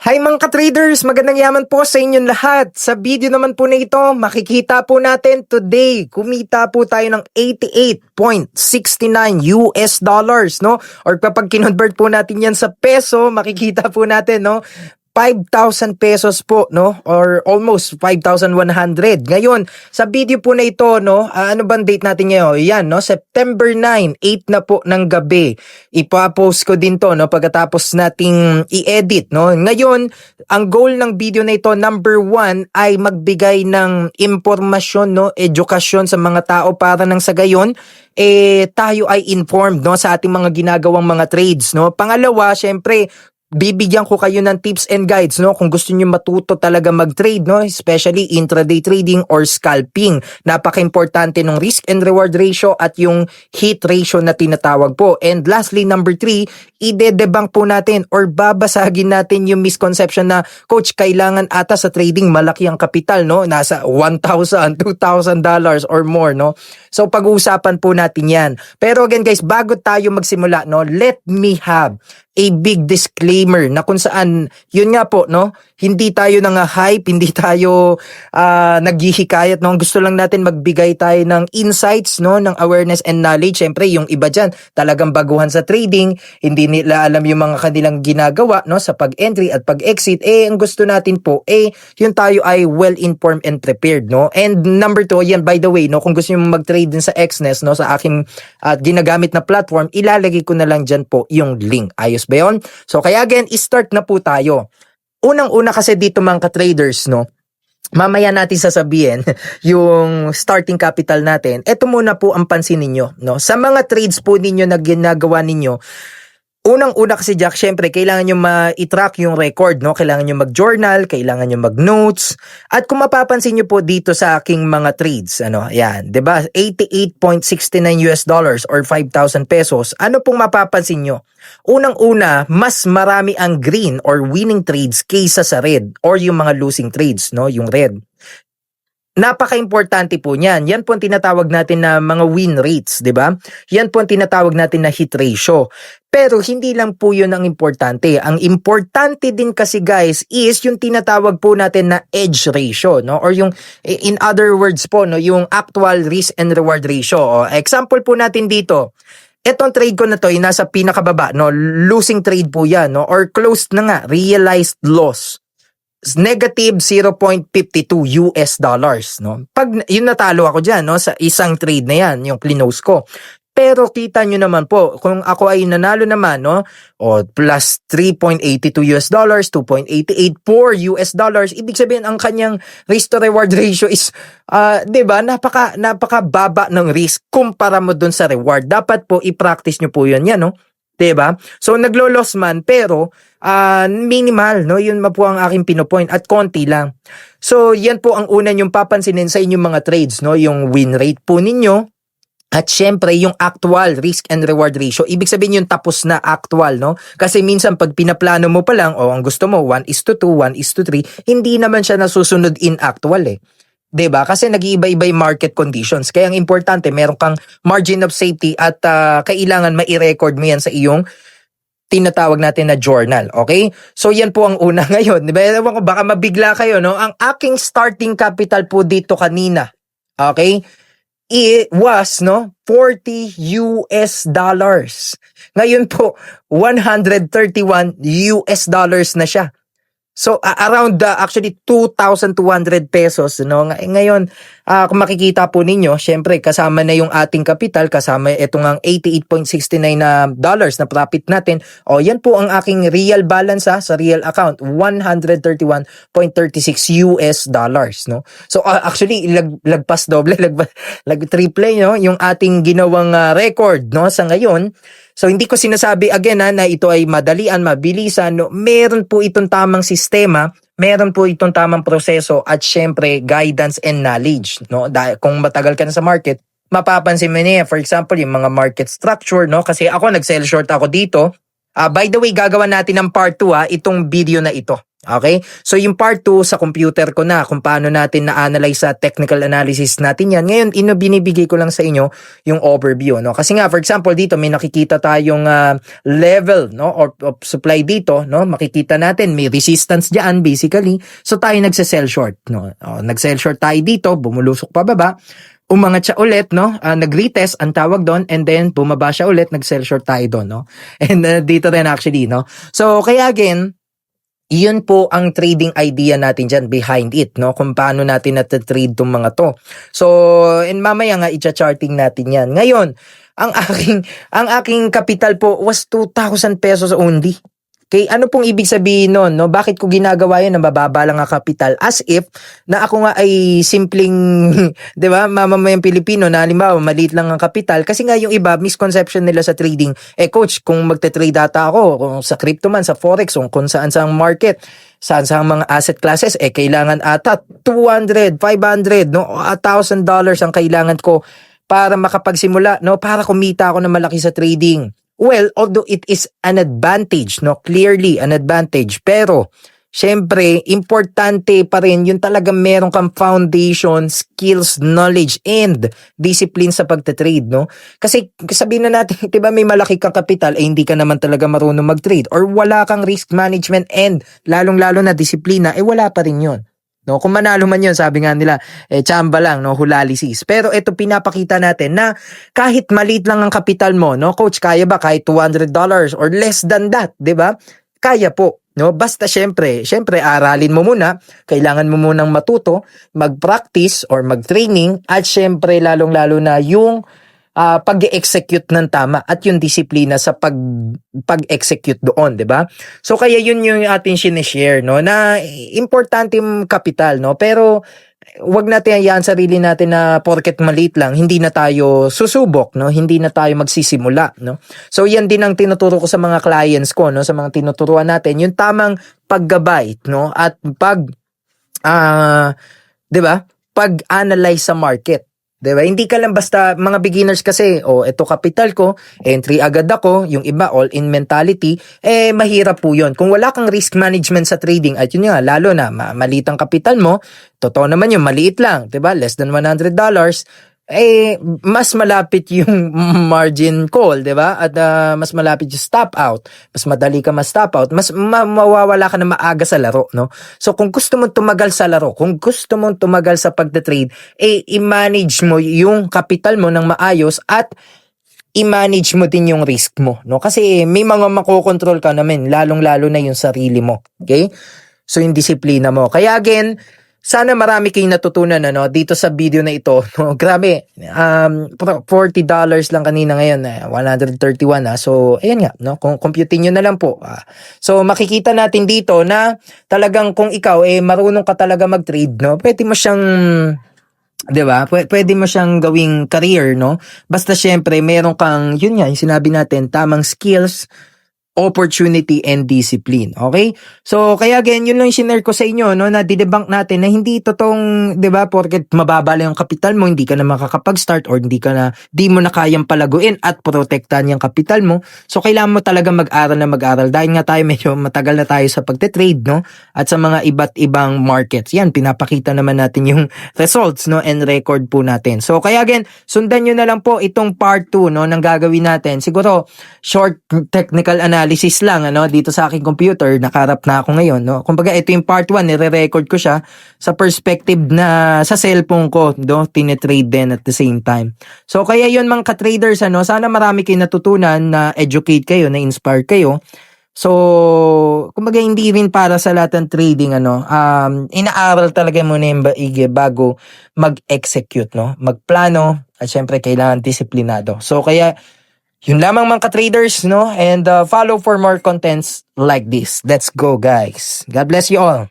Hi mga ka-traders! Magandang yaman po sa inyong lahat. Sa video naman po na ito, makikita po natin today, kumita po tayo ng 88.69 US dollars, no? Or kapag kinonvert po natin yan sa peso, makikita po natin, no? 5,000 pesos po, no? Or almost 5,100. Ngayon, sa video po na ito, no? Ano bang date natin ngayon? Yan, no? September 9, 8 na po ng gabi. Ipa-post ko din to, no? Pagkatapos nating i-edit, no? Ngayon, ang goal ng video na ito, number 1, ay magbigay ng impormasyon, no? Edukasyon sa mga tao para nang sa gayon, tayo ay informed, no? Sa ating mga ginagawang mga trades, no? Pangalawa, syempre, bibigyan ko kayo ng tips and guides, no, kung gusto niyo matuto talaga mag-trade, no, especially intraday trading or scalping. Napaka-importante ng risk and reward ratio at yung hit ratio na tinatawag po. And lastly, number 3, ide-debunk po natin or babasagin natin yung misconception na, coach, kailangan ata sa trading malaki ang kapital, no, nasa $1,000, $2,000 or more, no. So pag-uusapan po natin yan. Pero again guys, bago tayo magsimula, no, let me have a big disclaimer na kung saan, yun nga po, no, hindi tayo hype, hindi tayo naghihikayat, no, gusto lang natin magbigay tayo ng insights, no, ng awareness and knowledge. Syempre, yung iba dyan, talagang baguhan sa trading, hindi nila alam yung mga kanilang ginagawa, no, sa pag-entry at pag-exit. Ang gusto natin po, yun tayo ay well-informed and prepared, no. And number 2, yan, by the way, no, kung gusto nyo mag-trade din sa Xnest, no, sa aking ginagamit na platform, ilalagay ko na lang dyan po yung link. Ayos ba yun? So kaya again, start na po tayo. Unang-una kasi dito mga ka-traders, no, mamaya natin sasabihin yung starting capital natin. Ito muna po ang pansin ninyo, no. Sa mga trades po ninyo na ginagawa ninyo, unang-una kasi Jack, syempre, kailangan nyo ma-track yung record, no? Kailangan nyo mag-journal, kailangan nyo mag-notes. At kung mapapansin nyo po dito sa aking mga trades, yan, 'di ba? 88.69 US dollars or 5,000 pesos. Ano pong mapapansin nyo? Unang-una, mas marami ang green or winning trades kaysa sa red or yung mga losing trades, no? Yung red. Napaka-importante po niyan. Yan po ang tinatawag natin na mga win rates, 'di ba? Yan po ang tinatawag natin na hit ratio. Pero hindi lang po 'yun ang importante. Ang importante din kasi guys is yung tinatawag po natin na edge ratio, no? Or yung in other words po, no, yung actual risk and reward ratio. O, example po natin dito. Etong trade ko na to, nasa pinakababa, no? Losing trade po 'yan, no? Or closed na nga, realized loss. Negative 0.52 US dollars, no? Pag yun natalo ako diyan, no, sa isang trade na yan, yung close ko. Pero kita nyo naman po, kung ako ay nanalo naman, no, o plus 3.82 US dollars, 2.884 US dollars, ibig sabihin ang kanyang risk to reward ratio is, 'di ba, napaka baba ng risk kumpara mo dun sa reward. Dapat po i-practice nyo po yun, no? 'Di ba? So naglo-loss man pero minimal, no? Yun po ang aking pinopoint at konti lang. So yan po ang una yung papansinin sa inyong mga trades, no? Yung win rate po ninyo at syempre yung actual risk and reward ratio. Ibig sabihin yung tapos na actual, no? Kasi minsan pag pinaplano mo pa lang o ang gusto mo 1:2, 1:3, hindi naman siya nasusunod in actual 'di ba? Kasi nag-iiba-iba yung market conditions. Kaya ang importante, meron kang margin of safety at kailangan mai-record mo yan sa iyong tinatawag natin na journal, okay? So yan po ang una ngayon. 'Di ba? Ewan ko, baka mabigla kayo, no? Ang aking starting capital po dito kanina, okay? It was, no, 40 US dollars. Ngayon po, 131 US dollars na siya. So around actually 2,200 pesos, no. Ngayon, kung makikita po ninyo, syempre kasama na yung ating kapital, kasama itong ang 88.69 na dollars na profit natin. O yan po ang aking real balance sa real account, 131.36 US dollars, no. So actually lagpas doble, triple, no, yung ating ginawang record, no, sa ngayon. So hindi ko sinasabi again na ito ay madalian, mabilisan, no? Meron po itong tamang sistema, meron po itong tamang proseso at syempre guidance and knowledge, no? Dahil kung matagal ka na sa market, mapapansin mo niya, for example, yung mga market structure, no? Kasi ako nag-sell short ako dito. By the way, gagawa natin ng part 2 itong video na ito. Okay? So yung part 2 sa computer ko na kung paano natin na-analyze sa technical analysis natin yan. Ngayon, binibigay ko lang sa inyo yung overview. No? Kasi nga, for example, dito may nakikita tayong level no, of supply dito. No? Makikita natin, may resistance dyan basically. So tayo nagse-sell short. No? Nag-sell short tayo dito, bumulusok pababa. Umangat siya ulit, no? Nag-retest ang tawag doon, and then bumaba siya ulit, nag-sell short tayo doon, no? And dito rin actually, no? So, kaya again, yun po ang trading idea natin dyan behind it, no? Kung paano natin natatrade tong mga to. So, and mamaya nga, i-charting natin yan. Ngayon, ang aking capital po was 2,000 pesos only. Okay, ano pong ibig sabihin nun, no? Bakit ko ginagawa yun na mababa lang ang kapital? As if na ako nga ay simpleng, 'di ba, mamamayang Pilipino na halimbawa maliit lang ang kapital kasi nga yung iba misconception nila sa trading. Coach, kung magte-trade data ako, kung sa crypto man, sa forex, kung saan sa market, saan sa mga asset classes, kailangan ata 200, 500, no? $1,000 ang kailangan ko para makapagsimula, no? Para kumita ako ng malaki sa trading. Well, although it is an advantage, no? Clearly an advantage. Pero, syempre, importante pa rin yung talagang meron kang foundation, skills, knowledge, and discipline sa pagtatrade, no? Kasi sabihin na natin, diba may malaki kang kapital, hindi ka naman talaga marunong mag-trade or wala kang risk management and lalong-lalo na disiplina, wala pa rin yun. No, kung manalo man 'yon, sabi nga nila, tsamba lang, no, hulalisis. Pero ito pinapakita natin na kahit maliit lang ang kapital mo, no, coach, kaya ba kahit $200 or less than that, 'di ba? Kaya po, no? Basta syempre aralin mo muna, kailangan mo munang matuto, mag-practice or mag-training at syempre lalong-lalo na yung pag-execute ng tama at yung disiplina sa pag-execute doon, 'di ba? So kaya yun yung ating sinishare, no, na importante yung kapital, no, pero wag natin hayaan sarili natin na porket maliit lang hindi na tayo susubok, no, hindi na tayo magsisimula, no. So yan din ang tinuturo ko sa mga clients ko, no, sa mga tinuturuan natin, yung tamang paggabay, no, at 'di ba, pag-analyze sa market. Diba? Hindi ka lang basta mga beginners kasi, ito kapital ko, entry agad ako, yung iba all-in mentality, mahirap po yun. Kung wala kang risk management sa trading, at yun nga, lalo na maliit ang kapital mo, totoo naman yun, maliit lang, diba? Less than $100, mas malapit yung margin call, di ba? At mas malapit yung stop out. Mas madali ka ma-stop out. Mas mawawala ka na maaga sa laro, no? So, kung gusto mong tumagal sa laro, kung gusto mong tumagal sa pagda-trade, i-manage mo yung capital mo ng maayos at i-manage mo din yung risk mo, no? Kasi may mga makokontrol ka naman, lalong-lalo na yung sarili mo, okay? So, yung disiplina mo. Kaya again, sana marami kayong natutunan dito sa video na ito. No, grabe. $40 lang kanina, ngayon 131 So ayan nga, no, kung computing niyo na lang po. So makikita natin dito na talagang kung ikaw marunong ka talaga mag-trade, no, pwede mo siyang 'di ba? Pwede mo siyang gawing career, no? Basta syempre meron kang yun nga, yung sinabi natin, tamang skills, opportunity and discipline. Okay? So, kaya again, yun lang yung sinare ko sa inyo, no, na didebunk natin na hindi totoong, 'di ba, porket mababa lang yung kapital mo, hindi ka na makakapag-start or di mo na kayang palaguin at protektahan yung kapital mo. So, kailangan mo talaga mag-aral na mag-aral. Dahil nga tayo medyo matagal na tayo sa pagte-trade, no, at sa mga iba't ibang markets. Yan, pinapakita naman natin yung results, no, and record po natin. So, kaya again, sundan nyo na lang po itong part 2, no, ng gagawin natin. Siguro, short technical analysis lang, dito sa aking computer, nakaharap na ako ngayon, no. Kumbaga ito yung part 1, nire-record ko siya sa perspective na sa cellphone ko, no, tine-trade din at the same time. So kaya yun mga ka-traders, sana marami kayo natutunan, na educate kayo, na inspire kayo. So, kumbaga hindi rin para sa lahat ng trading, inaaral talaga muna yung bago mag-execute, no, magplano, at syempre kailangan disiplinado. So kaya yun lamang mga ka-traders, no? And follow for more contents like this. Let's go, guys. God bless you all.